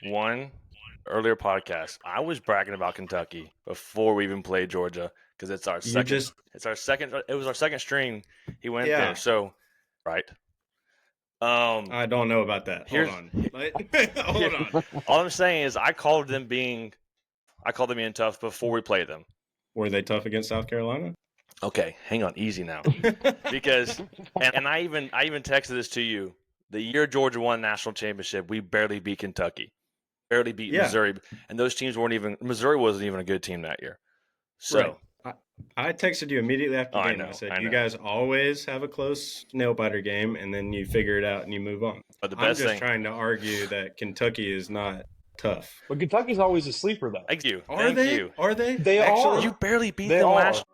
one earlier podcast, I was bragging about Kentucky before we even played Georgia because it's our second. It was our second string. He went there, so right. I don't know about that. Hold on. Hold on. All I'm saying is I called them being tough before we played them. Were they tough against South Carolina? Okay, hang on, easy now. Because and I even texted this to you. The year Georgia won national championship, we barely beat Kentucky. Barely beat Missouri. And those teams Missouri wasn't even a good team that year. So I texted you immediately after the game. I said, you guys always have a close nail-biter game, and then you figure it out and you move on. But I'm just trying to argue that Kentucky is not tough. But Kentucky's always a sleeper, though. Thank you. Are they? Are they? They actually are. You barely beat them last.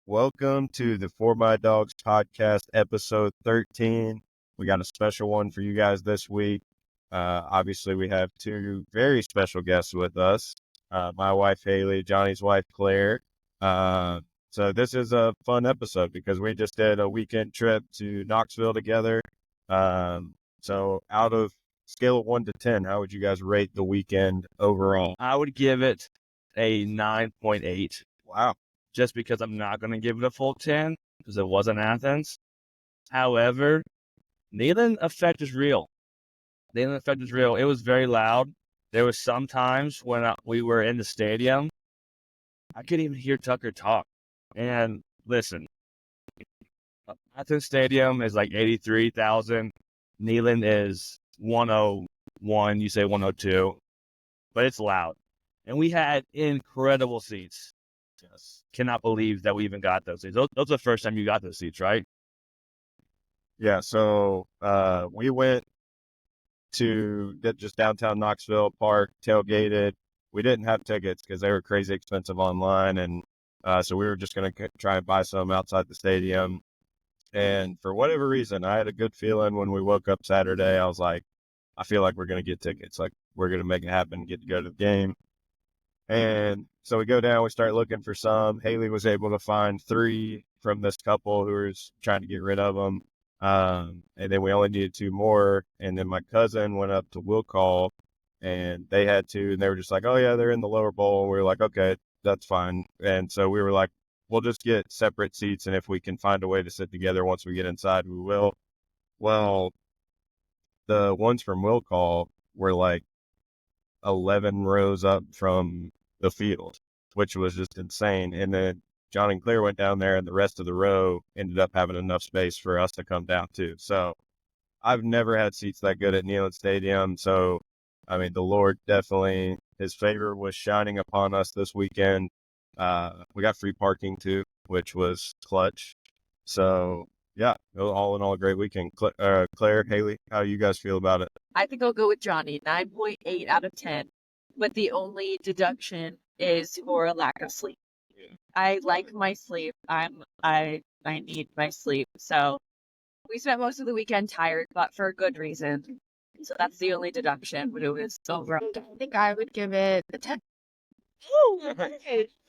Welcome to the For My Dawgs Podcast, episode 13. We got a special one for you guys this week. Obviously, we have two very special guests with us. My wife, Haylee, Johnny's wife, Claire. So this is a fun episode because we just did a weekend trip to Knoxville together. So out of scale of 1 to 10, how would you guys rate the weekend overall? I would give it a 9.8. Wow. Just because I'm not going to give it a full 10 because it wasn't Athens. However, Neyland effect is real. Neyland effect is real. It was very loud. There was some times when we were in the stadium, I couldn't even hear Tucker talk. And listen, Athens Stadium is like 83,000. Neyland is 101. You say 102, but it's loud. And we had incredible seats. Yes. Cannot believe that we even got those seats. Those are the first time you got those seats, right? Yeah, so we went to just downtown Knoxville, Park, tailgated. We didn't have tickets because they were crazy expensive online, and so we were just going to try and buy some outside the stadium. And for whatever reason, I had a good feeling when we woke up Saturday. I was like, I feel like we're going to get tickets. Like, we're going to make it happen, get to go to the game. And so we go down, we start looking for some. Haylee was able to find 3 from this couple who was trying to get rid of them. And then we only needed 2 more. And then my cousin went up to Will Call, and they had 2, and they were just like, oh yeah, they're in the lower bowl. And we were like, okay, that's fine. And so we were like, we'll just get separate seats, and if we can find a way to sit together once we get inside, we will. Well, the ones from Will Call were like 11 rows up from the field, which was just insane. And then John and Claire went down there, and the rest of the row ended up having enough space for us to come down too. So I've never had seats that good at Neyland Stadium. So, I mean, the Lord definitely, his favor was shining upon us this weekend. We got free parking too, which was clutch. So yeah, all in all, a great weekend. Claire, Haylee, how do you guys feel about it? I think I'll go with Johnny, 9.8 out of 10. But the only deduction is for a lack of sleep. Yeah. I like my sleep. I need my sleep. So we spent most of the weekend tired, but for a good reason. So that's the only deduction, but it was over. I think I would give it a 10. Oh,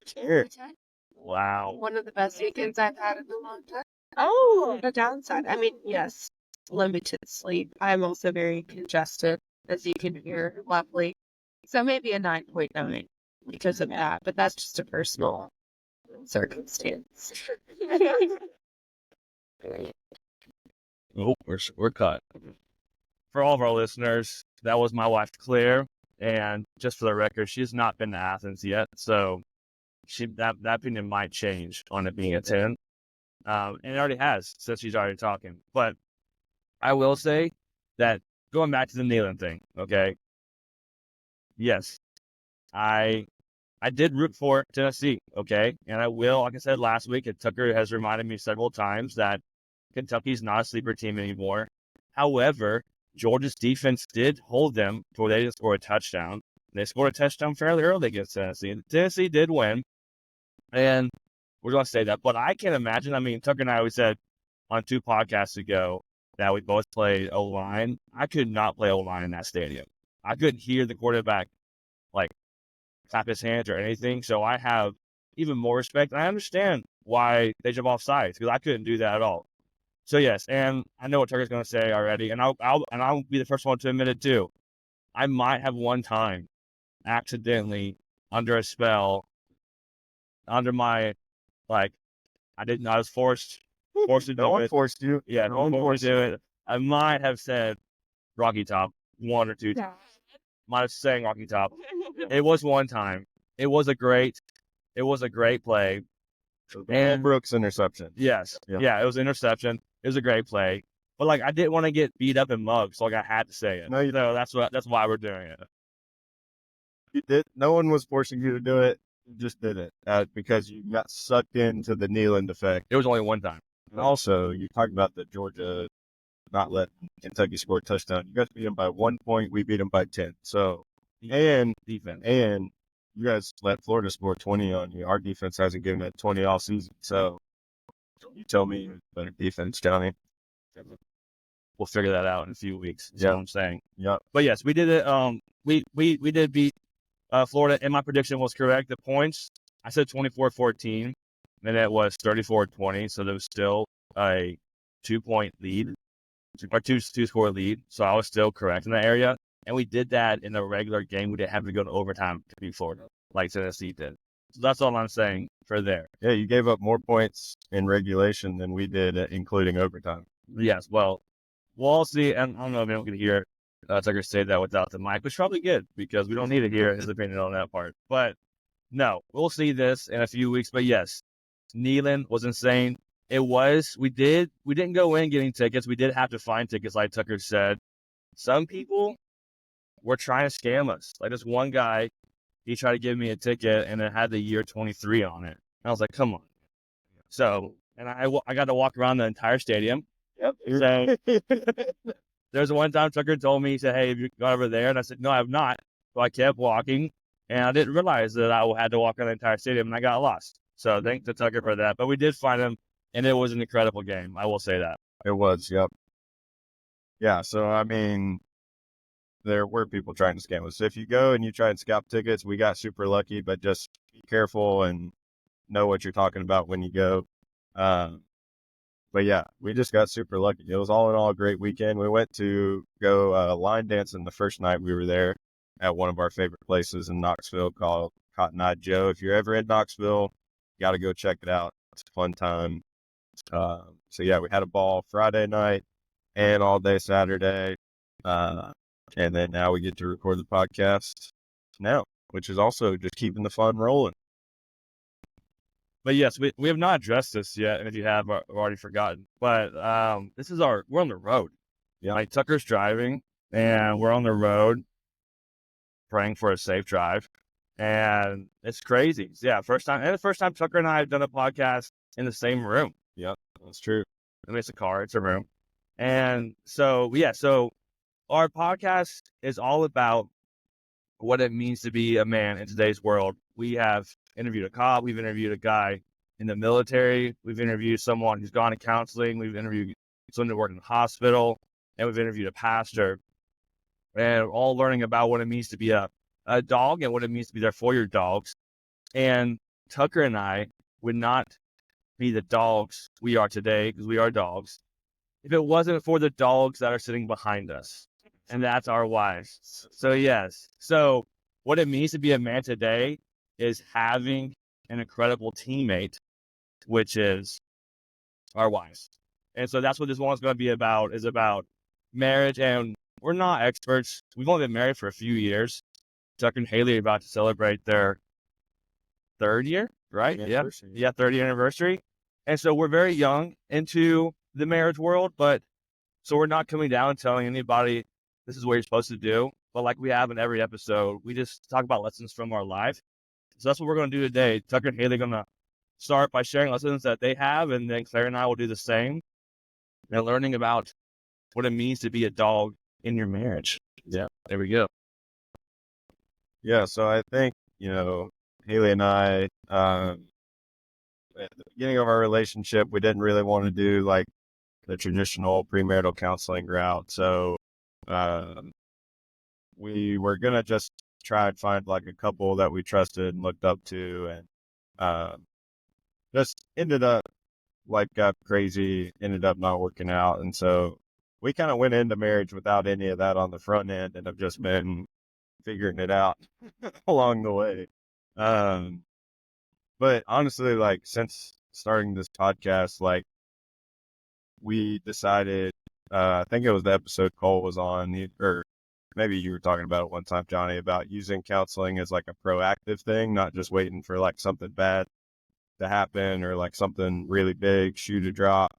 Sure. 10. Wow. One of the best weekends I've had in a long time. Oh, the downside. I mean, yes, limited sleep. I'm also very congested, as you can hear, lovely. So maybe a 9.9 because of that, but that's just a personal circumstance. Oh, we're cut. For all of our listeners, that was my wife, Claire. And just for the record, she's not been to Athens yet. So that opinion might change on it being a 10. And it already has, since she's already talking. But I will say that going back to the Neyland thing, okay? Yes, I did root for Tennessee, okay? And I will, like I said last week, and Tucker has reminded me several times that Kentucky's not a sleeper team anymore. However, Georgia's defense did hold them to where they didn't score a touchdown. They scored a touchdown fairly early against Tennessee. Tennessee did win, and we're going to say that. But I can't imagine. I mean, Tucker and I always said on 2 podcasts ago that we both played O-line. I could not play O-line in that stadium. I couldn't hear the quarterback, like, clap his hands or anything. So I have even more respect. And I understand why they jump off sides, because I couldn't do that at all. So yes, and I know what Tucker's going to say already, and I'll be the first one to admit it too. I might have one time accidentally under a spell, under my, like, I was forced to do it. No one forced you. Yeah, no one forced to do it. I might have said Rocky Top 1 or 2 times. Might have saying Rocky Top. It was one time. It was a great play. And Brooks interception. Yes. Yeah, it was an interception. It was a great play. But like, I didn't want to get beat up and mugged, so like I had to say it. No, that's why we're doing it. You did. No one was forcing you to do it. You just did it because you got sucked into the Neyland effect. It was only one time. And also, you talked about the Georgia not letting Kentucky score a touchdown. You guys beat them by 1 point. We beat them by 10. So, and defense. And you guys let Florida score 20 on you. Our defense hasn't given it 20 all season. So, you tell me better defense, Johnny. We'll figure that out in a few weeks. That's what I'm saying. Yep. But yes, we did it. We did beat Florida, and my prediction was correct. The points, I said 24-14, and it was 34-20. So there was still a 2-point lead, or two-score lead. So I was still correct in that area. And we did that in a regular game. We didn't have to go to overtime to beat Florida, like Tennessee did. So that's all I'm saying for there. Yeah, you gave up more points in regulation than we did, including overtime. Yes, well, we'll all see. And I don't know if anyone can hear Tucker say that without the mic, which is probably good because we don't need to hear his opinion on that part. But no, we'll see this in a few weeks. But yes, Neyland was insane. It was. We didn't go in getting tickets. We did have to find tickets, like Tucker said. Some people were trying to scam us. Like this one guy, he tried to give me a ticket and it had the year 23 on it. And I was like, come on. So, and I got to walk around the entire stadium. Yep. So, there's one time Tucker told me, he said, hey, have you gone over there? And I said, no, I have not. So I kept walking, and I didn't realize that I had to walk around the entire stadium, and I got lost. So thanks to Tucker for that. But we did find him, and it was an incredible game. I will say that. It was, yep. Yeah, so, I mean, there were people trying to scam us. So if you go and you try and scalp tickets, we got super lucky, but just be careful and know what you're talking about when you go. But yeah, we just got super lucky. It was all in all a great weekend. We went to go line dancing the first night we were there at one of our favorite places in Knoxville called Cotton Eye Joe. If you're ever in Knoxville, you got to go check it out. It's a fun time. So yeah, we had a ball Friday night and all day Saturday. And then now we get to record the podcast now, which is also just keeping the fun rolling. But yes, we have not addressed this yet, and if you have, I've already forgotten. But we're on the road. Yeah. Like Tucker's driving, and we're on the road praying for a safe drive. And it's crazy. Yeah, the first time Tucker and I have done a podcast in the same room. Yeah, that's true. I mean, it's a car, it's a room. And so our podcast is all about what it means to be a man in today's world. We have interviewed a cop. We've interviewed a guy in the military. We've interviewed someone who's gone to counseling. We've interviewed someone who worked in the hospital. And we've interviewed a pastor. And we're all learning about what it means to be a dog and what it means to be there for your dogs. And Tucker and I would not be the dogs we are today, because we are dogs, if it wasn't for the dogs that are sitting behind us. And that's our wives. So yes. So what it means to be a man today is having an incredible teammate, which is our wives. And so that's what this one's going to be about, is about marriage. And we're not experts. We've only been married for a few years. Tucker and Haylee are about to celebrate their third year, right? Yeah, third year anniversary. And so we're very young into the marriage world, but so we're not coming down and telling anybody this is what you're supposed to do. But like we have in every episode, we just talk about lessons from our life. So that's what we're going to do today. Tucker and Haylee are going to start by sharing lessons that they have, and then Claire and I will do the same. And learning about what it means to be a dog in your marriage. Yeah, there we go. Yeah, so I think, Haylee and I, at the beginning of our relationship, we didn't really want to do like the traditional premarital counseling route. So we were going to just try and find like a couple that we trusted and looked up to, and just ended up life got crazy, ended up not working out. And so we kind of went into marriage without any of that on the front end and have just been figuring it out along the way. But honestly, like since starting this podcast, like we decided, I think it was the episode Cole was on, or maybe you were talking about it one time, Johnny, about using counseling as like a proactive thing, not just waiting for like something bad to happen or like something really big, shoe to drop,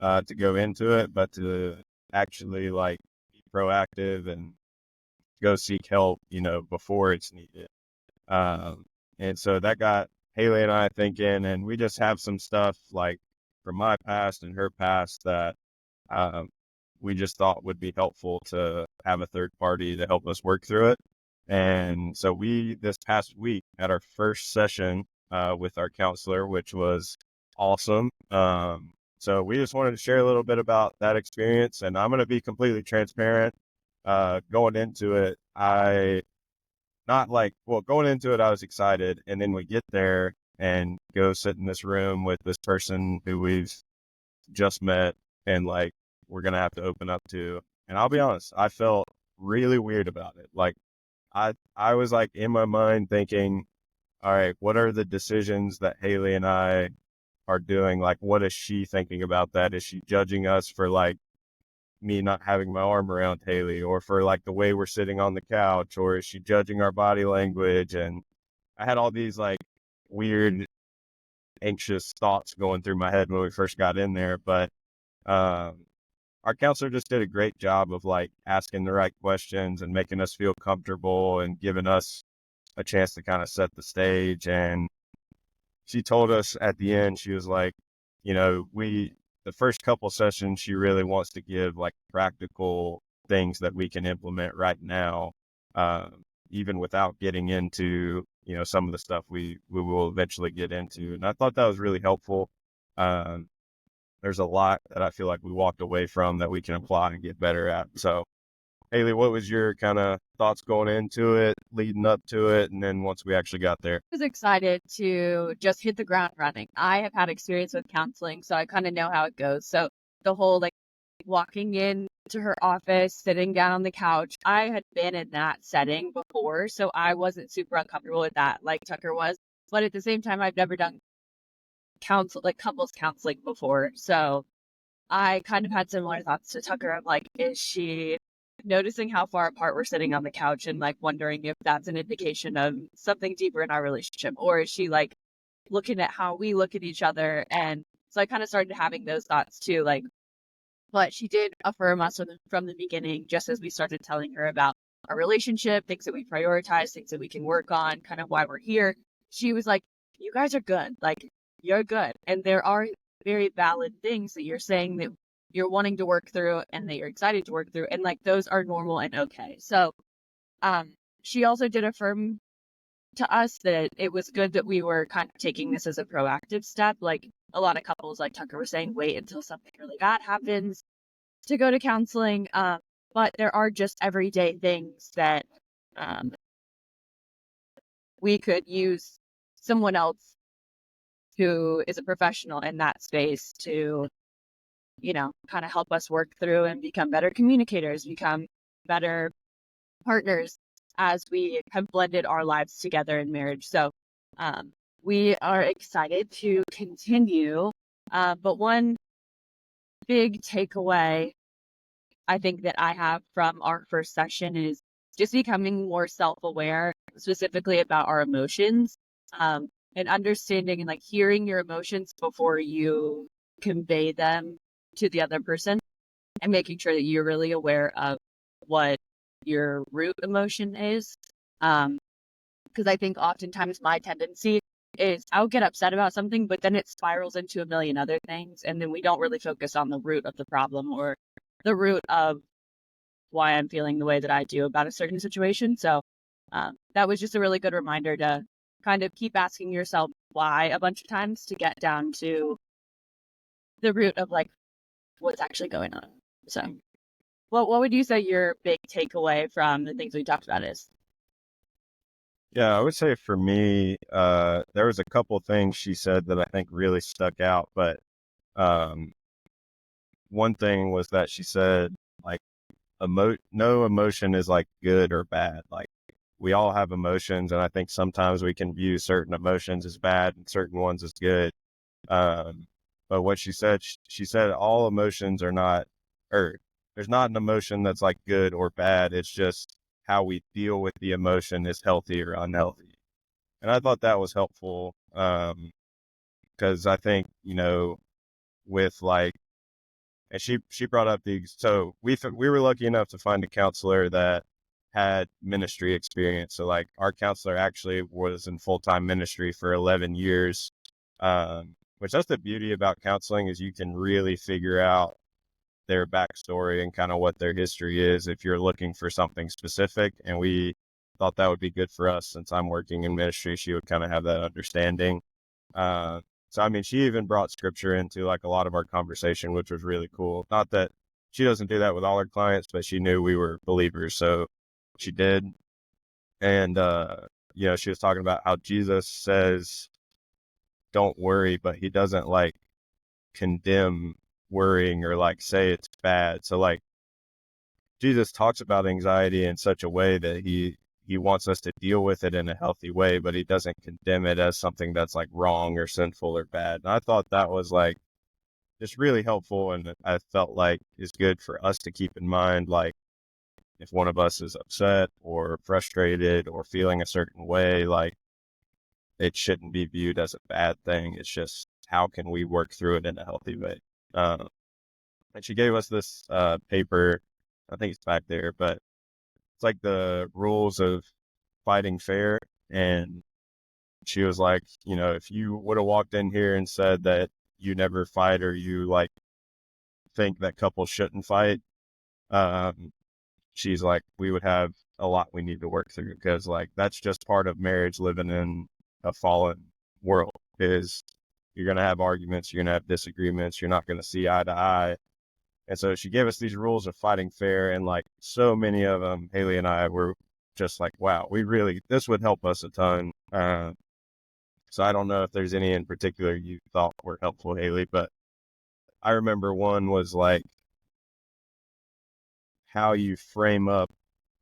to go into it, but to actually like be proactive and go seek help, before it's needed. And so that got Haylee and I thinking, and we just have some stuff like from my past and her past that we just thought would be helpful to have a third party to help us work through it. And so we, this past week, had our first session with our counselor, which was awesome. So we just wanted to share a little bit about that experience, and I'm going to be completely transparent. Going into it, going into it, I was excited. And then we get there and go sit in this room with this person who we've just met and like, we're going to have to open up to. And I'll be honest, I felt really weird about it. Like I was like in my mind thinking, all right, what are the decisions that Haylee and I are doing? Like, what is she thinking about that? Is she judging us for like me not having my arm around Haylee, or for like the way we're sitting on the couch, or is she judging our body language? And I had all these like weird, anxious thoughts going through my head when we first got in there. But our counselor just did a great job of like asking the right questions and making us feel comfortable and giving us a chance to kind of set the stage. And she told us at the end, she was like, the first couple sessions, she really wants to give like practical things that we can implement right now, even without getting into, some of the stuff we will eventually get into. And I thought that was really helpful. There's a lot that I feel like we walked away from that we can apply and get better at. So Haylee, what was your kind of thoughts going into it, leading up to it, and then once we actually got there? I was excited to just hit the ground running. I have had experience with counseling, so I kind of know how it goes. So the whole like walking in to her office, sitting down on the couch, I had been in that setting before, so I wasn't super uncomfortable with that like Tucker was. But at the same time, I've never done couples counseling before. So I kind of had similar thoughts to Tucker of like, is she noticing how far apart we're sitting on the couch and like wondering if that's an indication of something deeper in our relationship, or is she like looking at how we look at each other? And so I kind of started having those thoughts too, like, but she did affirm us from the beginning, just as we started telling her about our relationship, things that we prioritize, things that we can work on, kind of why we're here. She was like, you guys are good. Like, you're good. And there are very valid things that you're saying that you're wanting to work through and that you're excited to work through. And like, those are normal and okay. So, she also did affirm to us that it was good that we were kind of taking this as a proactive step. Like a lot of couples, like Tucker was saying, wait until something really bad happens to go to counseling. But there are just everyday things that, we could use someone else who is a professional in that space to, kind of help us work through and become better communicators, become better partners as we have blended our lives together in marriage. So we are excited to continue. But one big takeaway I think that I have from our first session is just becoming more self-aware, specifically about our emotions, and understanding and like hearing your emotions before you convey them to the other person, and making sure that you're really aware of what your root emotion is. Because I think oftentimes my tendency is I'll get upset about something, but then it spirals into a million other things. And then we don't really focus on the root of the problem or the root of why I'm feeling the way that I do about a certain situation. So that was just a really good reminder to kind of keep asking yourself why a bunch of times to get down to the root of like what's actually going on. So what would you say your big takeaway from the things we talked about is? Yeah, I would say for me, there was a couple things she said that I think really stuck out. But one thing was that she said, like, no emotion is like good or bad. Like, we all have emotions, and I think sometimes we can view certain emotions as bad and certain ones as good. But what she said all emotions are not, or there's not an emotion that's like good or bad. It's just how we deal with the emotion is healthy or unhealthy. And I thought that was helpful, because I think, with like, and she brought up so we were lucky enough to find a counselor that had ministry experience. So like our counselor actually was in full-time ministry for 11 years, which that's the beauty about counseling, is you can really figure out their backstory and kind of what their history is if you're looking for something specific. And we thought that would be good for us since I'm working in ministry. She would kind of have that understanding. So, I mean, she even brought scripture into like a lot of our conversation, which was really cool. Not that she doesn't do that with all her clients, but she knew we were believers. So she did. And, she was talking about how Jesus says, don't worry, but he doesn't like condemn worrying or like say it's bad. So like Jesus talks about anxiety in such a way that he wants us to deal with it in a healthy way, but he doesn't condemn it as something that's like wrong or sinful or bad. And I thought that was like just really helpful, and I felt like is good for us to keep in mind. Like, if one of us is upset or frustrated or feeling a certain way, like, it shouldn't be viewed as a bad thing. It's just, how can we work through it in a healthy way? And she gave us this paper. I think it's back there, but it's like the rules of fighting fair. And she was like, if you would have walked in here and said that you never fight, or you like think that couples shouldn't fight, she's like, we would have a lot we need to work through, because like that's just part of marriage, living in a fallen world. Is you're going to have arguments, you're going to have disagreements, you're not going to see eye to eye. And so she gave us these rules of fighting fair, and like so many of them, Haylee and I were just like, wow, this would help us a ton. So I don't know if there's any in particular you thought were helpful, Haylee, but I remember one was like how you frame up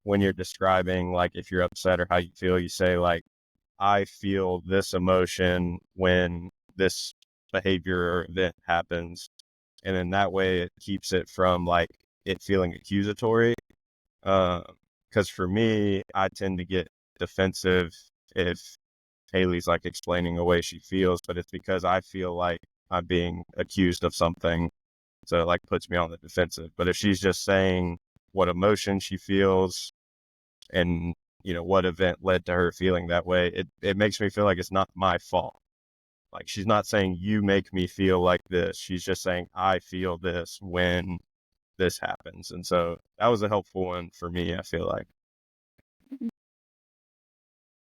when you're describing, like, if you're upset or how you feel. You say like, I feel this emotion when this behavior or event happens. And in that way, it keeps it from like it feeling accusatory. Because for me, I tend to get defensive if Haylee's like explaining the way she feels, but it's because I feel like I'm being accused of something. So it like puts me on the defensive. But if she's just saying what emotion she feels and, what event led to her feeling that way, it makes me feel like it's not my fault. Like, she's not saying you make me feel like this. She's just saying I feel this when this happens. And so that was a helpful one for me, I feel like.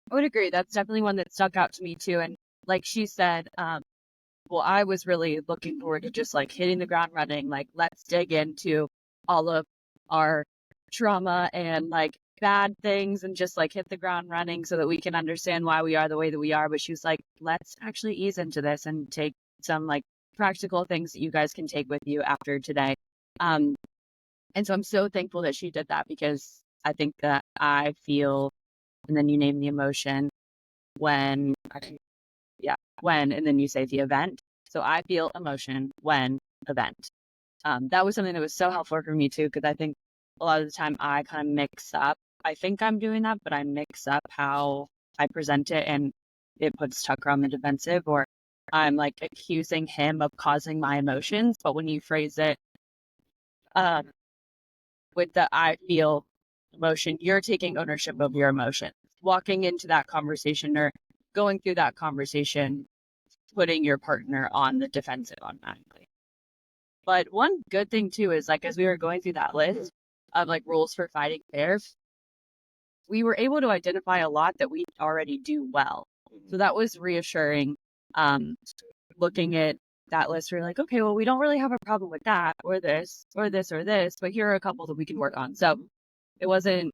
I would agree. That's definitely one that stuck out to me too. And like she said, well, I was really looking forward to just like hitting the ground running. Like, let's dig into all of our trauma and like bad things and just like hit the ground running so that we can understand why we are the way that we are. But she was like, let's actually ease into this and take some like practical things that you guys can take with you after today. And so I'm so thankful that she did that, because I think that I feel, and then you name the emotion when, and then you say the event. So I feel emotion when event. That was something that was so helpful for me too, because I think a lot of the time I kind of mix up. I think I'm doing that, but I mix up how I present it, and it puts Tucker on the defensive, or I'm like accusing him of causing my emotions. But when you phrase it with the I feel emotion, you're taking ownership of your emotion, walking into that conversation or going through that conversation, putting your partner on the defensive automatically. But one good thing too is, like, as we were going through that list of like rules for fighting fair, we were able to identify a lot that we already do well. So that was reassuring. Looking at that list, we're like, okay, well, we don't really have a problem with that or this or this or this, but here are a couple that we can work on. So it wasn't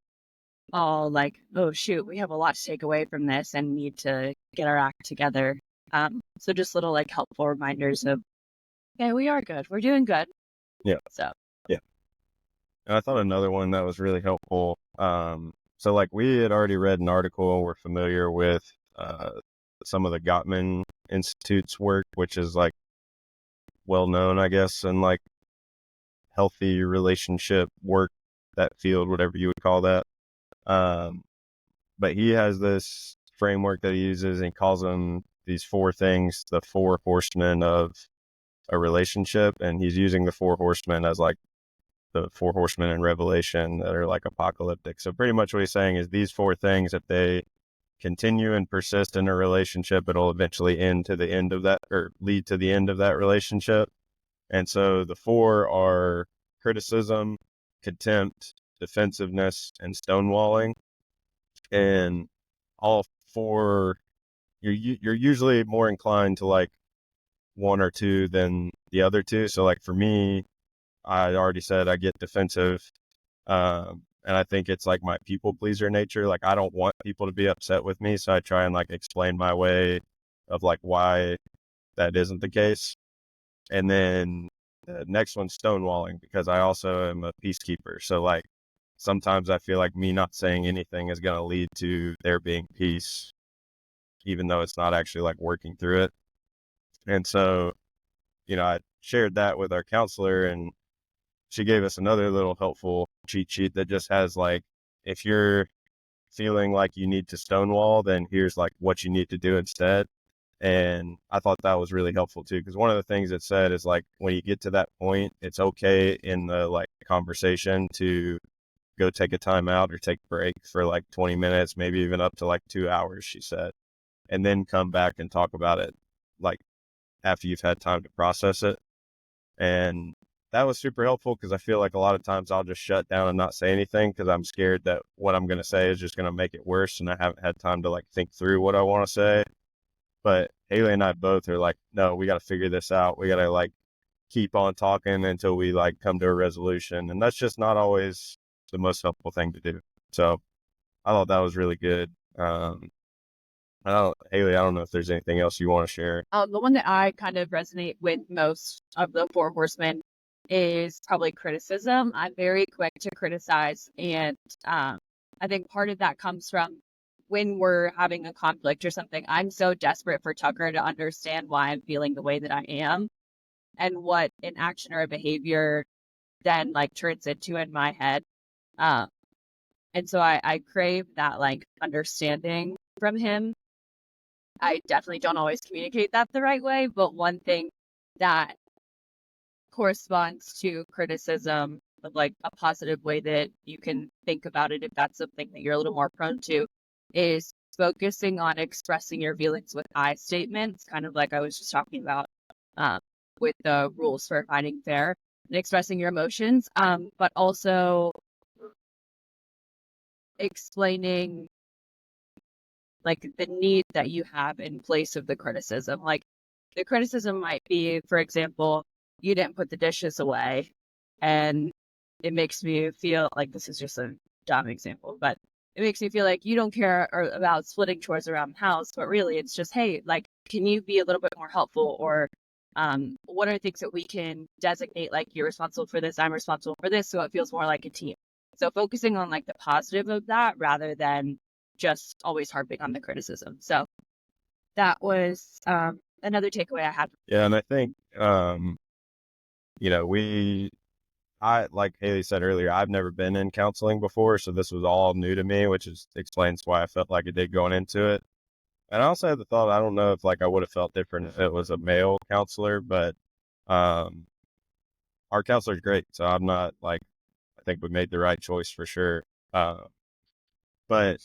all like, oh shoot, we have a lot to take away from this and need to get our act together. So just little like helpful reminders of, okay, we are good. We're doing good. Yeah. So yeah. And I thought another one that was really helpful. So like we had already read an article. We're familiar with some of the Gottman Institute's work, which is like well known, I guess, in like healthy relationship work, that field, whatever you would call that. But he has this framework that he uses, and he calls them these 4 things, the 4 horsemen of a relationship. And he's using the 4 horsemen as like the 4 horsemen in Revelation that are like apocalyptic. So pretty much what he's saying is these 4 things, if they continue and persist in a relationship, it'll eventually end to the end of that, or lead to the end of that relationship. And so the 4 are criticism, contempt, defensiveness, and stonewalling. And all 4, you're usually more inclined to like 1 or 2 than the other 2. So like for me, I already said I get defensive. And I think it's like my people pleaser nature. Like I don't want people to be upset with me. So I try and like explain my way of like why that isn't the case. And then the next one's stonewalling, because I also am a peacekeeper. So like sometimes I feel like me not saying anything is going to lead to there being peace, even though it's not actually like working through it. And so, I shared that with our counselor, and she gave us another little helpful cheat sheet that just has like, if you're feeling like you need to stonewall, then here's like what you need to do instead. And I thought that was really helpful too, because one of the things it said is like, when you get to that point, it's okay in the like conversation to go take a time out or take a break for like 20 minutes, maybe even up to like 2 hours, she said, and then come back and talk about it like after you've had time to process it. And that was super helpful, because I feel like a lot of times I'll just shut down and not say anything because I'm scared that what I'm going to say is just going to make it worse, and I haven't had time to like think through what I want to say. But Haylee and I both are like, no, we got to figure this out. We got to like keep on talking until we like come to a resolution. And that's just not always the most helpful thing to do. So I thought that was really good. Haylee, I don't know if there's anything else you want to share. The one that I kind of resonate with most of the 4 horsemen is probably criticism. I'm very quick to criticize. And I think part of that comes from when we're having a conflict or something. I'm so desperate for Tucker to understand why I'm feeling the way that I am and what an action or a behavior then like turns into in my head. And so I crave that like understanding from him. I definitely don't always communicate that the right way, but one thing that corresponds to criticism of like a positive way that you can think about it, if that's something that you're a little more prone to, is focusing on expressing your feelings with I statements, kind of like I was just talking about with the rules for finding fair and expressing your emotions, but also explaining like the need that you have in place of the criticism. Like the criticism might be, for example, you didn't put the dishes away, and it makes me feel like, this is just a dumb example, but it makes me feel like you don't care about splitting chores around the house, but really it's just, hey, like, can you be a little bit more helpful? Or what are things that we can designate, like, you're responsible for this, I'm responsible for this, so it feels more like a team. So focusing on like the positive of that rather than just always harping on the criticism. So that was another takeaway I had. Yeah, and I think I, like Haylee said earlier, I've never been in counseling before, so this was all new to me, which explains why I felt like I did going into it. And I also had the thought, I don't know if like I would have felt different if it was a male counselor, but our counselor's great, so I'm not like, I think we made the right choice for sure. But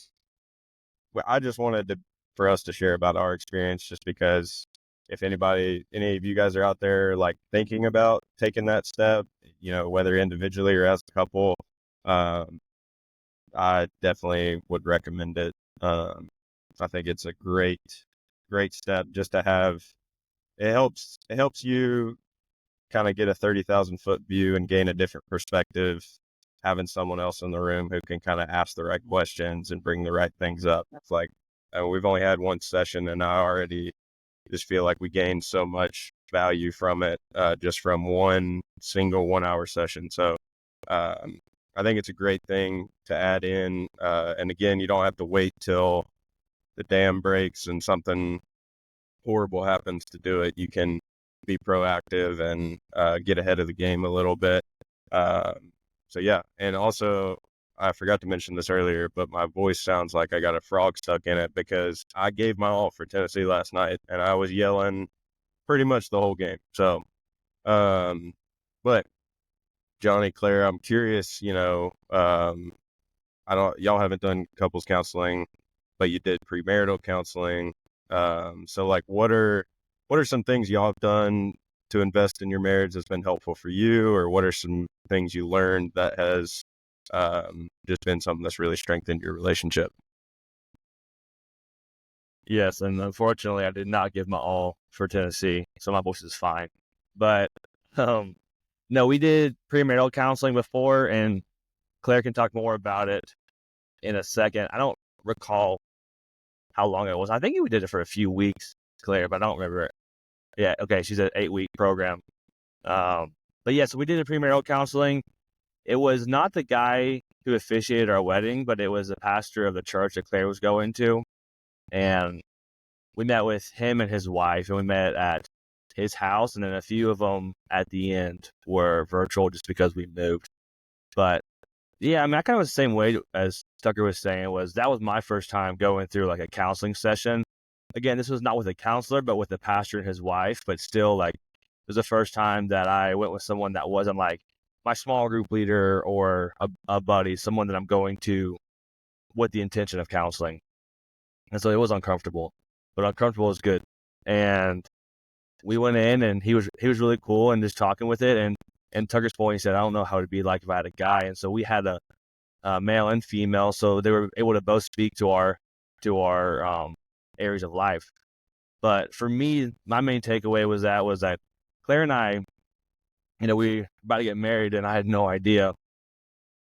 I just wanted for us to share about our experience, just because if any of you guys are out there like thinking about taking that step, whether individually or as a couple, I definitely would recommend it. I think it's a great step just to have. It helps you kind of get a 30,000 foot view and gain a different perspective having someone else in the room who can kind of ask the right questions and bring the right things up. It's like, we've only had one session, and I already just feel like we gained so much value from it, just from one single 1 hour session. So, I think it's a great thing to add in. And again, you don't have to wait till the dam breaks and something horrible happens to do it. You can be proactive and get ahead of the game a little bit. So yeah, and also I forgot to mention this earlier, but my voice sounds like I got a frog stuck in it because I gave my all for Tennessee last night, and I was yelling pretty much the whole game. So, but Johnny, Claire, I'm curious, y'all haven't done couples counseling, but you did premarital counseling. So like, what are some things y'all have done to invest in your marriage that's been helpful for you, or what are some things you learned that has just been something that's really strengthened your relationship? Yes, and unfortunately, I did not give my all for Tennessee, so my voice is fine. But no, we did premarital counseling before, and Claire can talk more about it in a second. I don't recall how long it was. I think we did it for a few weeks, Claire, but I don't remember it. Yeah, okay, she's an 8-week program. But yeah, so we did a premarital counseling. It was not the guy who officiated our wedding, but it was the pastor of the church that Claire was going to. And we met with him and his wife, and we met at his house, and then a few of them at the end were virtual just because we moved. But yeah, I mean, I kind of was the same way as Tucker was saying. That was my first time going through like a counseling session. Again, this was not with a counselor, but with the pastor and his wife. But still, like, it was the first time that I went with someone that wasn't like my small group leader or a buddy, someone that I'm going to with the intention of counseling. And so it was uncomfortable, but uncomfortable is good. And we went in, and he was really cool and just talking with it. And Tucker's point, he said, I don't know how it'd be like if I had a guy. And so we had a male and female, so they were able to both speak to our areas of life. But for me, my main takeaway was that Claire and I, we were about to get married, and I had no idea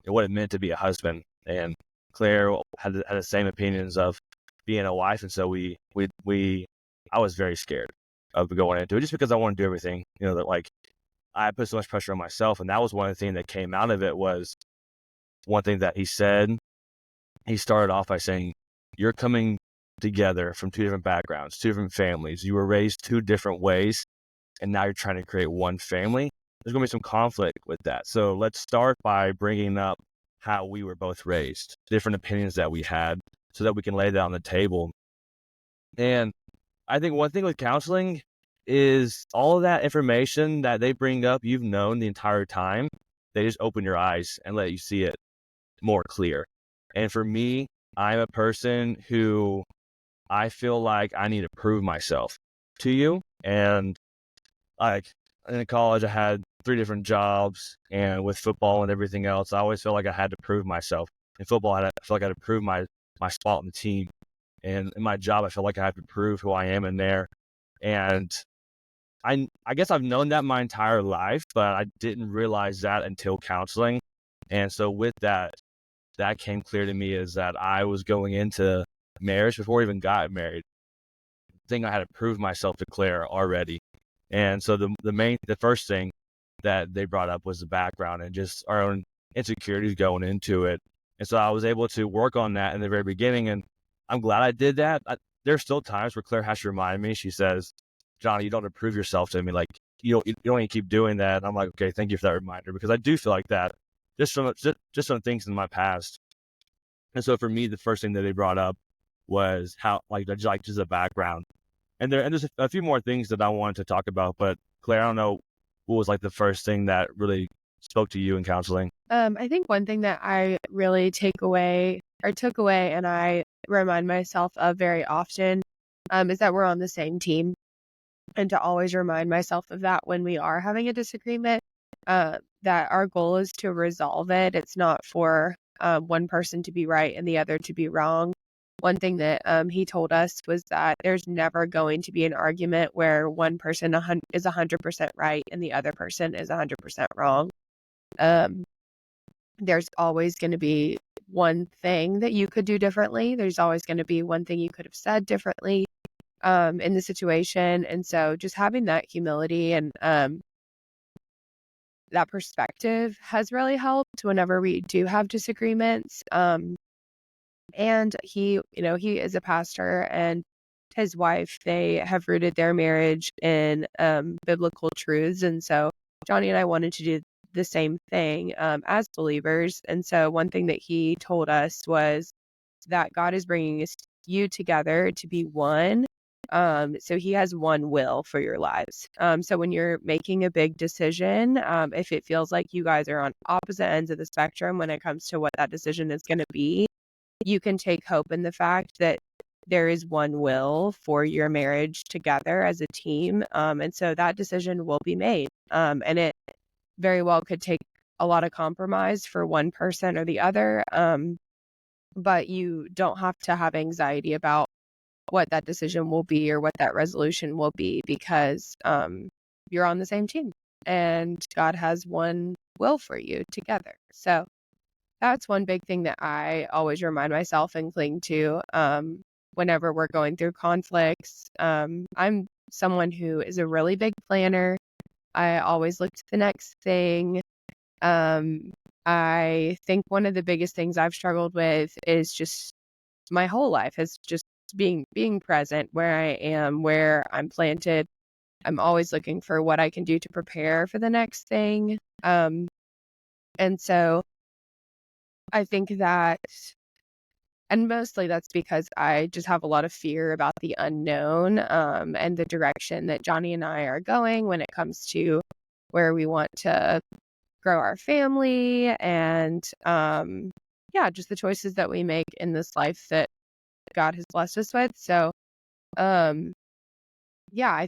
what it meant to be a husband. And Claire had the same opinions of being a wife, and so I was very scared of going into it just because I wanted to do everything. That like I put so much pressure on myself, and that was one of the things that came out of it. Was one thing that he said. He started off by saying, "You're coming together from two different backgrounds, two different families. You were raised two different ways, and now you're trying to create one family. There's going to be some conflict with that. So let's start by bringing up how we were both raised, different opinions that we had, so that we can lay that on the table." And I think one thing with counseling is all of that information that they bring up, you've known the entire time. They just open your eyes and let you see it more clear. And for me, I'm a person who I feel like I need to prove myself to you. And like in college, I had 3 different jobs, and with football and everything else, I always felt like I had to prove myself. In football, I felt like I had to prove my spot on the team. And in my job, I felt like I had to prove who I am in there. And I guess I've known that my entire life, but I didn't realize that until counseling. And so with that came clear to me is that I was going into marriage before I even got married. I think I had to prove myself to Claire already. And so the first thing that they brought up was the background and just our own insecurities going into it. And so I was able to work on that in the very beginning, and I'm glad I did that. There's still times where Claire has to remind me. She says, "Johnny, you don't have to prove yourself to me. Like, you don't need to keep doing that." And I'm like, okay, thank you for that reminder, because I do feel like that just some things in my past. And so for me, the first thing that they brought up was how just the background. And there's a few more things that I wanted to talk about, but Claire, I don't know what was like the first thing that really spoke to you in counseling. I think one thing that I really took away and I remind myself of very often is that we're on the same team, and to always remind myself of that when we are having a disagreement, that our goal is to resolve it. It's not for one person to be right and the other to be wrong. One thing that he told us was that there's never going to be an argument where one person is 100% right and the other person is 100% wrong. there's always going to be one thing that you could do differently. There's always going to be one thing you could have said differently in the situation. And so just having that humility and that perspective has really helped whenever we do have disagreements. And he is a pastor, and his wife, they have rooted their marriage in biblical truths. And so Johnny and I wanted to do the same thing as believers. And so one thing that he told us was that God is bringing you together to be one. So he has one will for your lives. So when you're making a big decision, if it feels like you guys are on opposite ends of the spectrum when it comes to what that decision is going to be, you can take hope in the fact that there is one will for your marriage together as a team. And so that decision will be made. And it very well could take a lot of compromise for one person or the other. But you don't have to have anxiety about what that decision will be or what that resolution will be, because you're on the same team and God has one will for you together. So that's one big thing that I always remind myself and cling to whenever we're going through conflicts. I'm someone who is a really big planner. I always look to the next thing. I think one of the biggest things I've struggled with is just my whole life is just being present where I am, where I'm planted. I'm always looking for what I can do to prepare for the next thing. And so I think that, and mostly that's because I just have a lot of fear about the unknown and the direction that Johnny and I are going when it comes to where we want to grow our family and just the choices that we make in this life that God has blessed us with. So I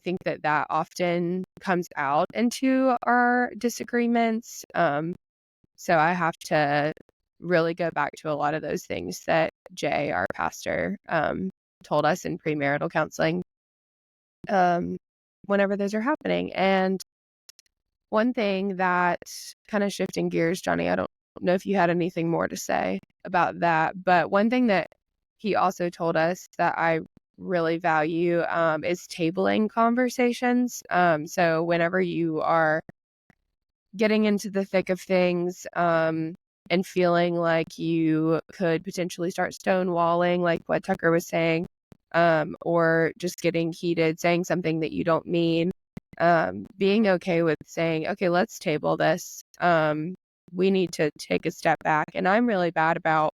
think that often comes out into our disagreements. So I have to really go back to a lot of those things that Jay, our pastor, told us in premarital counseling whenever those are happening. And one thing that, kind of shifting gears, Johnny, I don't know if you had anything more to say about that, but one thing that he also told us that I really value is tabling conversations. So whenever you are getting into the thick of things and feeling like you could potentially start stonewalling, like what Tucker was saying, or just getting heated, saying something that you don't mean, being okay with saying, okay, let's table this. We need to take a step back. And I'm really bad about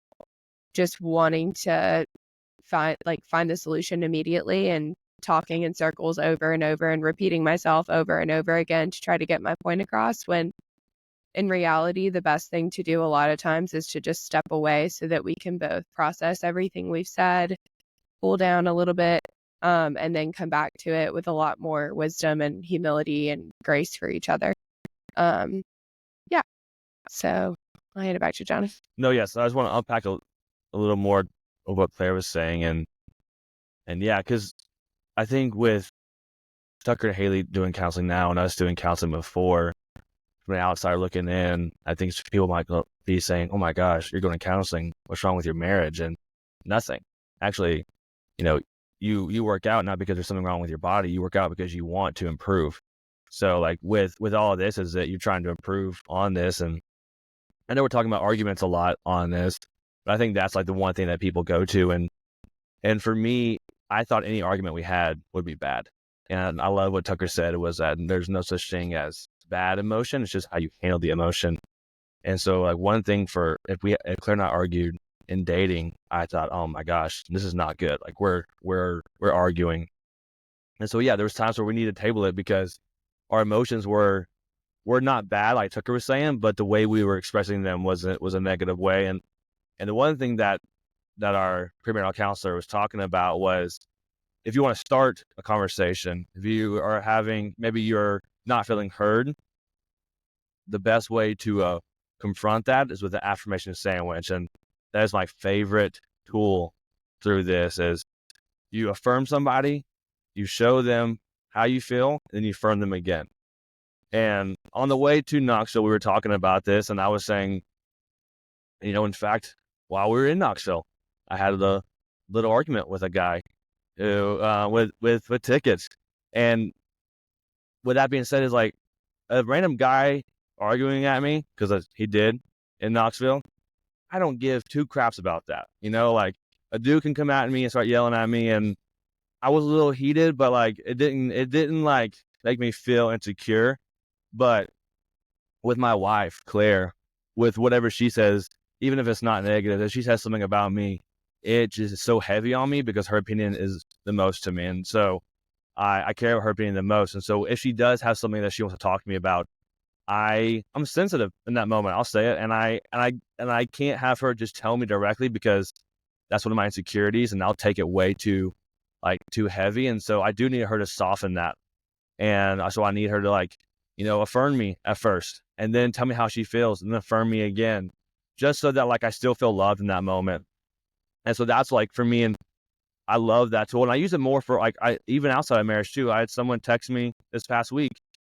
just wanting to find the solution immediately and talking in circles over and over and repeating myself over and over again to try to get my point across, when in reality, the best thing to do a lot of times is to just step away so that we can both process everything we've said, cool down a little bit, and then come back to it with a lot more wisdom and humility and grace for each other. So I'll hand it back to Jonathan. No, yes, I just want to unpack a little more of what Claire was saying, and because I think with Tucker and Haylee doing counseling now and us doing counseling before, from the outside looking in, I think people might be saying, "Oh my gosh, you're going to counseling. What's wrong with your marriage?" And nothing. Actually, you work out not because there's something wrong with your body. You work out because you want to improve. So like with all of this is that you're trying to improve on this. And I know we're talking about arguments a lot on this, but I think that's like the one thing that people go to. And for me, I thought any argument we had would be bad. And I love what Tucker said, was that there's no such thing as bad emotion. It's just how you handle the emotion. And so like one thing if Claire and I argued in dating, I thought, oh my gosh, this is not good. Like we're arguing. And so, there was times where we needed to table it because our emotions were not bad, like Tucker was saying, but the way we were expressing them was a negative way. And the one thing that our premarital counselor was talking about was, if you want to start a conversation, if you are maybe you're not feeling heard, the best way to confront that is with the affirmation sandwich. And that is my favorite tool through this, is you affirm somebody, you show them how you feel, and then you affirm them again. And on the way to Knoxville, we were talking about this, and I was saying, In fact, while we were in Knoxville, I had a little argument with a guy who, with tickets. And with that being said, is like a random guy arguing at me, because he did in Knoxville. I don't give two craps about that. Like a dude can come at me and start yelling at me, and I was a little heated, but like it didn't like make me feel insecure. But with my wife, Claire, with whatever she says, even if it's not negative, if she says something about me, it just is so heavy on me because her opinion is the most to me. And so I care about her opinion the most. And so if she does have something that she wants to talk to me about, I'm sensitive in that moment. I'll say it. And I can't have her just tell me directly, because that's one of my insecurities, and I'll take it way too heavy. And so I do need her to soften that. And so I need her to affirm me at first, and then tell me how she feels, and then affirm me again, just so that I still feel loved in that moment. And so that's for me, and I love that tool. And I use it more for even outside of marriage too. I had someone text me this past week,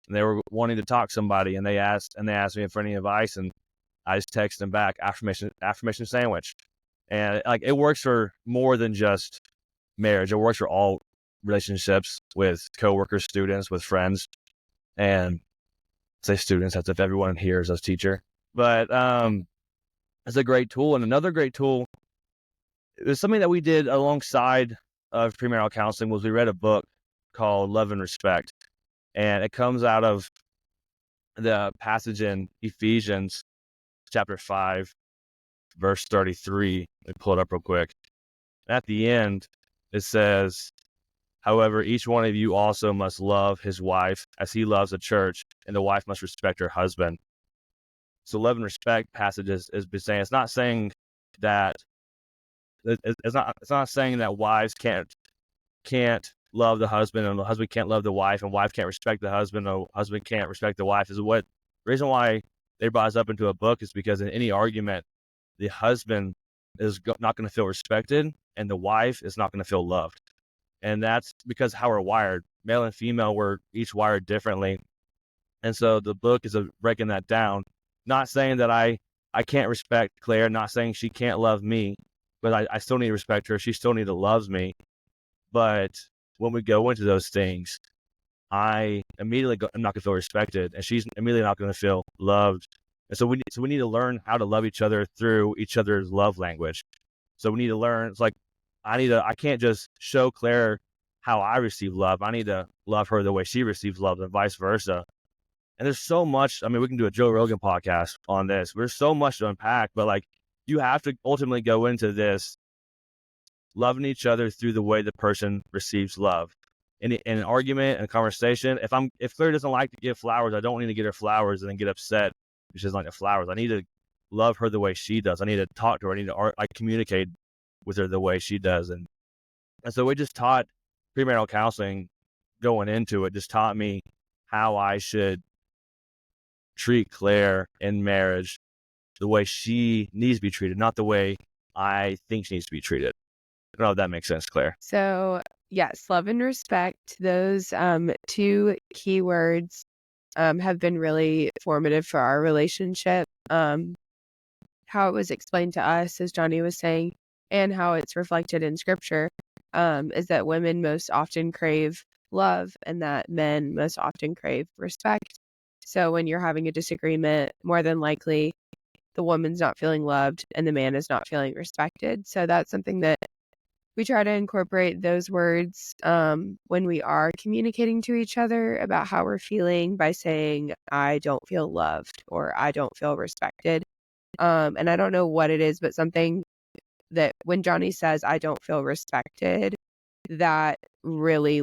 and they were wanting to talk to somebody, and they asked me for any advice, and I just texted them back, affirmation sandwich. And it works for more than just marriage. It works for all relationships, with coworkers, students, with friends. And say students, as if everyone here is a teacher. But it's a great tool. And another great tool, it was something that we did alongside of premarital counseling, was we read a book called Love and Respect. And it comes out of the passage in Ephesians chapter 5, verse 33. Let me pull it up real quick. At the end, it says, however, each one of you also must love his wife as he loves the church, and the wife must respect her husband. So love and respect passage is saying, it's not saying that it's not saying that wives can't love the husband, and the husband can't love the wife, and wife can't respect the husband, or husband can't respect the wife. The reason why they brought us up into a book is because in any argument, the husband is not going to feel respected, and the wife is not going to feel loved. And that's because how we're wired. Male and female, we're each wired differently. And so the book is breaking that down. Not saying that I can't respect Claire, not saying she can't love me, but I still need to respect her. She still needs to love me. But when we go into those things, I immediately I'm not going to feel respected, and she's immediately not going to feel loved. And so we need to learn how to love each other through each other's love language. So we need to learn. It's like I can't just show Claire how I receive love. I need to love her the way she receives love, and vice versa. And there's so much. I mean, we can do a Joe Rogan podcast on this. There's so much to unpack, but you have to ultimately go into this loving each other through the way the person receives love. In an argument and a conversation, if Claire doesn't like to give flowers, I don't need to get her flowers and then get upset if she doesn't like the flowers. I need to love her the way she does. I need to talk to her. I need to communicate with her the way she does. And so we just taught premarital counseling going into it, just taught me how I should treat Claire in marriage the way she needs to be treated, not the way I think she needs to be treated. I don't know if that makes sense, Claire. So yes, love and respect, those two keywords have been really formative for our relationship. How it was explained to us, as Johnny was saying, and how it's reflected in scripture, is that women most often crave love, and that men most often crave respect. So when you're having a disagreement, more than likely the woman's not feeling loved and the man is not feeling respected. So that's something that we try to incorporate, those words when we are communicating to each other about how we're feeling, by saying, I don't feel loved, or I don't feel respected. And I don't know what it is, but something that when Johnny says, I don't feel respected, that really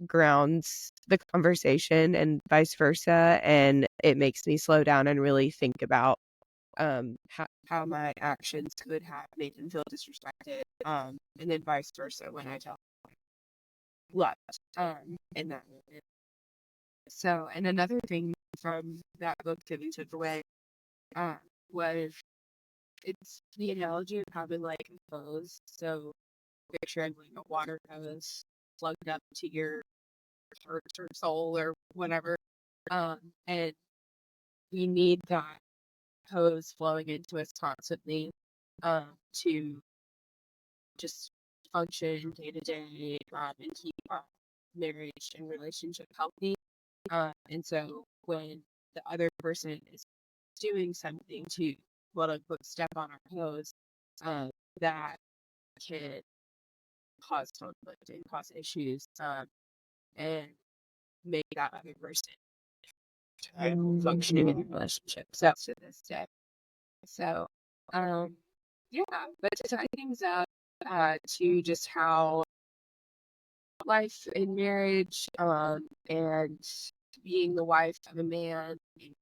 grounds the conversation, and vice versa. And it makes me slow down and really think about how my actions could have made him feel disrespected, and then vice versa when I tell him loved in that moment. So, and another thing from that book that we took away was, it's the analogy of having a hose. So picturing a water hose plugged up to your heart or soul or whatever, and you need that hose flowing into us constantly to just function day to day and keep our marriage and relationship healthy. And so when the other person is doing something to quote unquote step on our toes, that can cause conflict and cause issues, and make that other person functioning in the relationship. So to this day. So yeah, but to tie things up to just how life in marriage and being the wife of a man and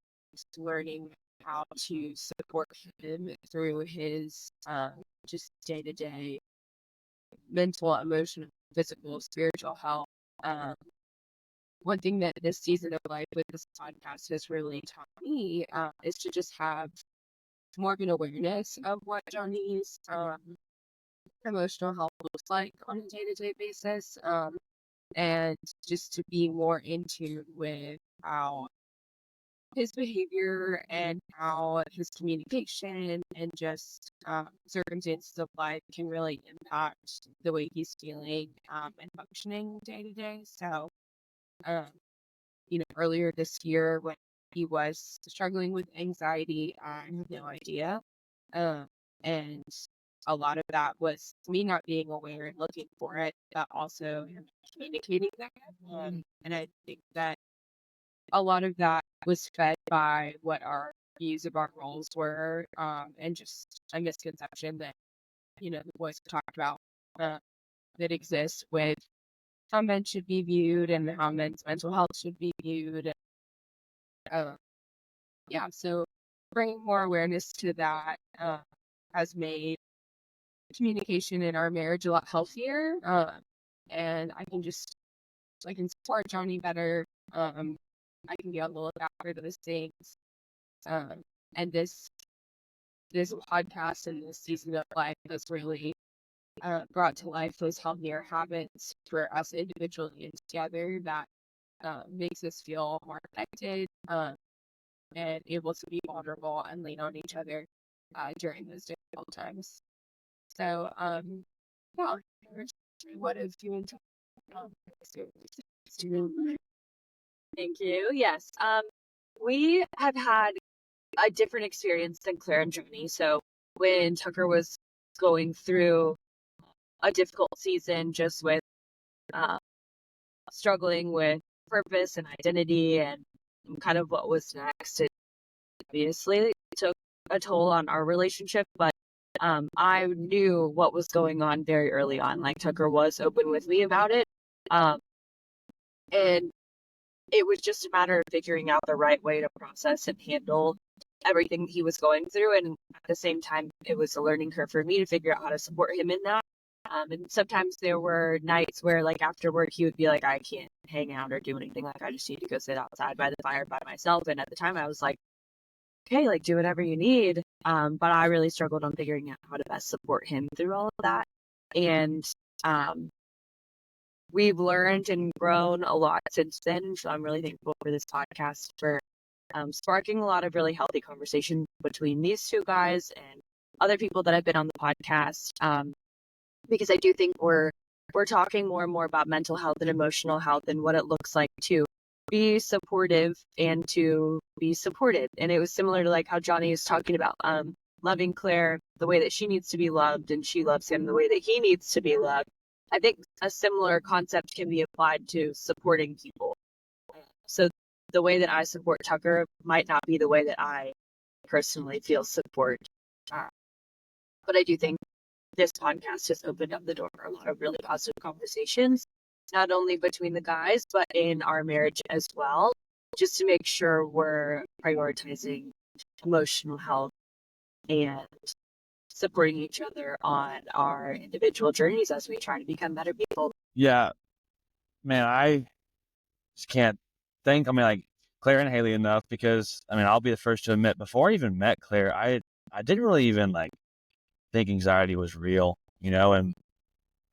learning how to support him through his just day-to-day mental, emotional, physical, spiritual health. One thing that this season of life with this podcast has really taught me is to just have more of an awareness of what Johnny's emotional health looks like on a day-to-day basis, and just to be more in tune with how his behavior and how his communication and just circumstances of life can really impact the way he's feeling and functioning day to day. So, earlier this year when he was struggling with anxiety, I had no idea. And a lot of that was me not being aware and looking for it, but also him communicating that. And I think that a lot of that was fed by what our views of our roles were, and just a misconception that, the boys talked about that exists with how men should be viewed and how men's mental health should be viewed. So bringing more awareness to that has made communication in our marriage a lot healthier, and I can support Johnny better. I can be on the lookout for those things, and this podcast and this season of life has really brought to life those healthier habits for us individually and together that makes us feel more connected and able to be vulnerable and lean on each other during those difficult times. So, what have you and Thank you. Yes. We have had a different experience than Claire and Johnny. So when Tucker was going through a difficult season just with struggling with purpose and identity and kind of what was next, it obviously took a toll on our relationship, but I knew what was going on very early on. Like, Tucker was open with me about it, and it was just a matter of figuring out the right way to process and handle everything he was going through. And at the same time, it was a learning curve for me to figure out how to support him in that. And sometimes there were nights where, like, after work, he would be like, I can't hang out or do anything. Like, I just need to go sit outside by the fire by myself. And at the time I was like, okay, like, do whatever you need. But I really struggled on figuring out how to best support him through all of that. And we've learned and grown a lot since then. So I'm really thankful for this podcast for sparking a lot of really healthy conversation between these two guys and other people that have been on the podcast. Because I do think we're talking more and more about mental health and emotional health and what it looks like to be supportive and to be supported. And it was similar to like how Johnny is talking about loving Claire the way that she needs to be loved, and she loves him the way that he needs to be loved. I think a similar concept can be applied to supporting people. So the way that I support Tucker might not be the way that I personally feel support. But I do think this podcast has opened up the door for a lot of really positive conversations, not only between the guys, but in our marriage as well, just to make sure we're prioritizing emotional health and supporting each other on our individual journeys as we try to become better people. Yeah, man, I just can't thank, like, Claire and Haylee enough, because, I'll be the first to admit, before I even met Claire, I didn't really even, like, think anxiety was real, and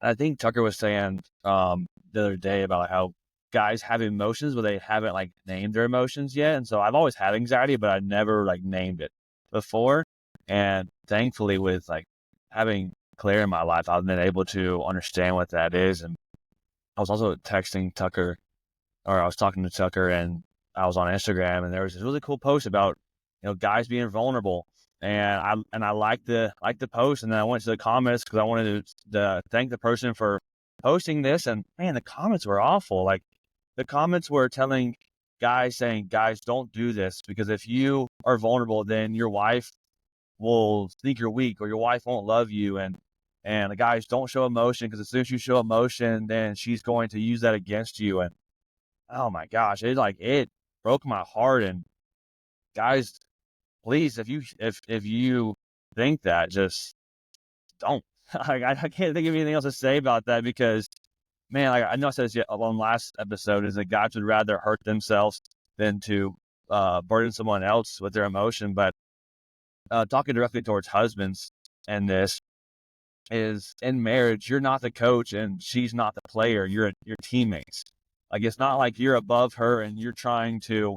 I think Tucker was saying the other day about how guys have emotions, but they haven't, like, named their emotions yet, and so I've always had anxiety, but I never, like, named it. before. And thankfully, with like having Claire in my life, I've been able to understand what that is. And I was also texting Tucker, or I was talking to Tucker, and I was on Instagram, and there was this really cool post about, guys being vulnerable. And I liked the post, and then I went to the comments because I wanted to thank the person for posting this. And man, the comments were awful. Like, the comments were telling guys, saying, guys, don't do this, because if you are vulnerable, then your wife will think you're weak, or your wife won't love you. And the guys, don't show emotion, because as soon as you show emotion, then she's going to use that against you. And oh my gosh, it broke my heart. And guys, please, if you think that, just don't. I can't think of anything else to say about that, because man, I know I said this on last episode, is that guys would rather hurt themselves than to burden someone else with their emotion. But talking directly towards husbands, and this is, in marriage, you're not the coach and she's not the player. You're teammates. Like, it's not like you're above her and you're trying to,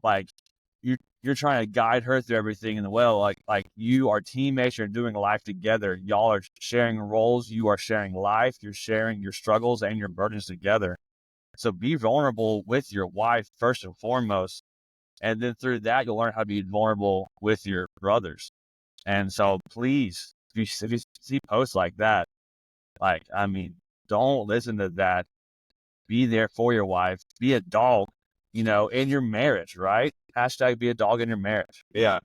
like, you're trying to guide her through everything in the well. Like you are teammates. You're doing life together. Y'all are sharing roles. You are sharing life. You're sharing your struggles and your burdens together. So be vulnerable with your wife first and foremost, and then through that you'll learn how to be vulnerable with your brothers. And so please, if you see posts like that, don't listen to that. Be there for your wife. Be a dog, in your marriage, right? Hashtag be a dog in your marriage. Yeah,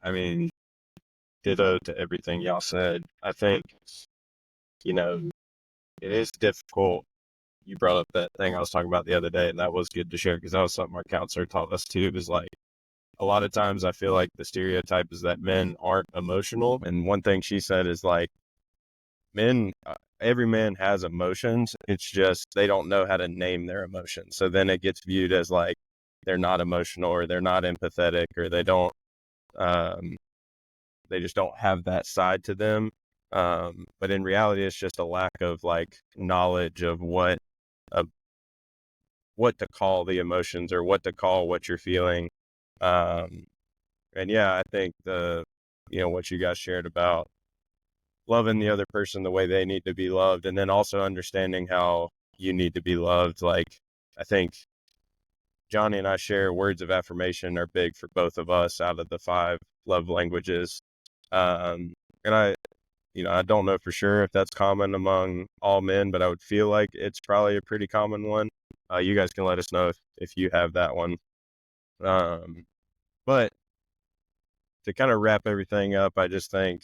ditto to everything y'all said. I think, it is difficult. You brought up that thing I was talking about the other day, and that was good to share, because that was something our counselor taught us too. It was like, a lot of times I feel like the stereotype is that men aren't emotional. And one thing she said is like, every man has emotions. It's just they don't know how to name their emotions. So then it gets viewed as like they're not emotional, or they're not empathetic, or they don't, they just don't have that side to them. But in reality, it's just a lack of like knowledge of what to call the emotions, or what to call what you're feeling. And yeah, I think what you guys shared about loving the other person the way they need to be loved, and then also understanding how you need to be loved. Like, I think Johnny and I share words of affirmation are big for both of us out of the 5 love languages. And I don't know for sure if that's common among all men, but I would feel like it's probably a pretty common one. You guys can let us know if you have that one. But to kind of wrap everything up, I just think,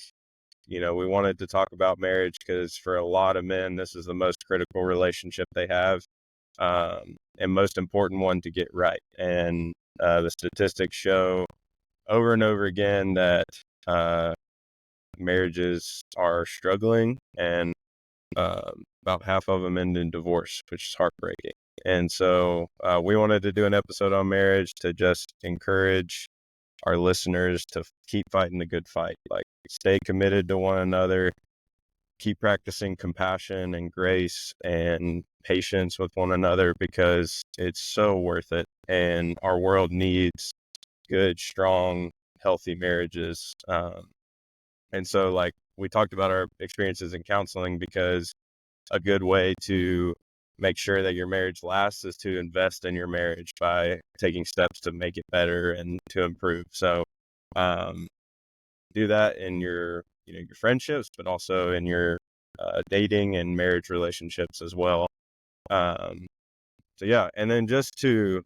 we wanted to talk about marriage because for a lot of men, this is the most critical relationship they have, and most important one to get right. And the statistics show over and over again that marriages are struggling, and about half of them end in divorce, which is heartbreaking. And so we wanted to do an episode on marriage to just encourage our listeners to keep fighting the good fight. Like, stay committed to one another, keep practicing compassion and grace and patience with one another, because it's so worth it. And our world needs good, strong, healthy marriages. And so, like, we talked about our experiences in counseling, because a good way to make sure that your marriage lasts is to invest in your marriage by taking steps to make it better and to improve. So do that in your friendships, but also in your dating and marriage relationships as well. So yeah, and then just to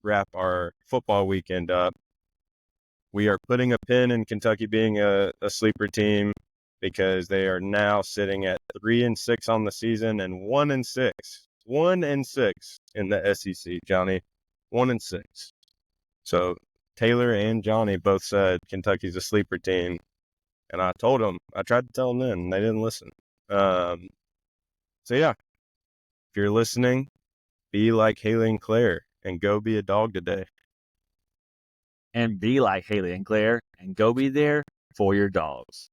wrap our football weekend up, we are putting a pin in Kentucky being a sleeper team, because they are now sitting at 3-6 on the season and 1-6 in the SEC, Johnny, 1-6. So Taylor and Johnny both said Kentucky's a sleeper team, and I tried to tell them then, and they didn't listen. So yeah, if you're listening, be like Haylee and Claire and go be a dog today. And be like Haylee and Claire and go be there for your dogs.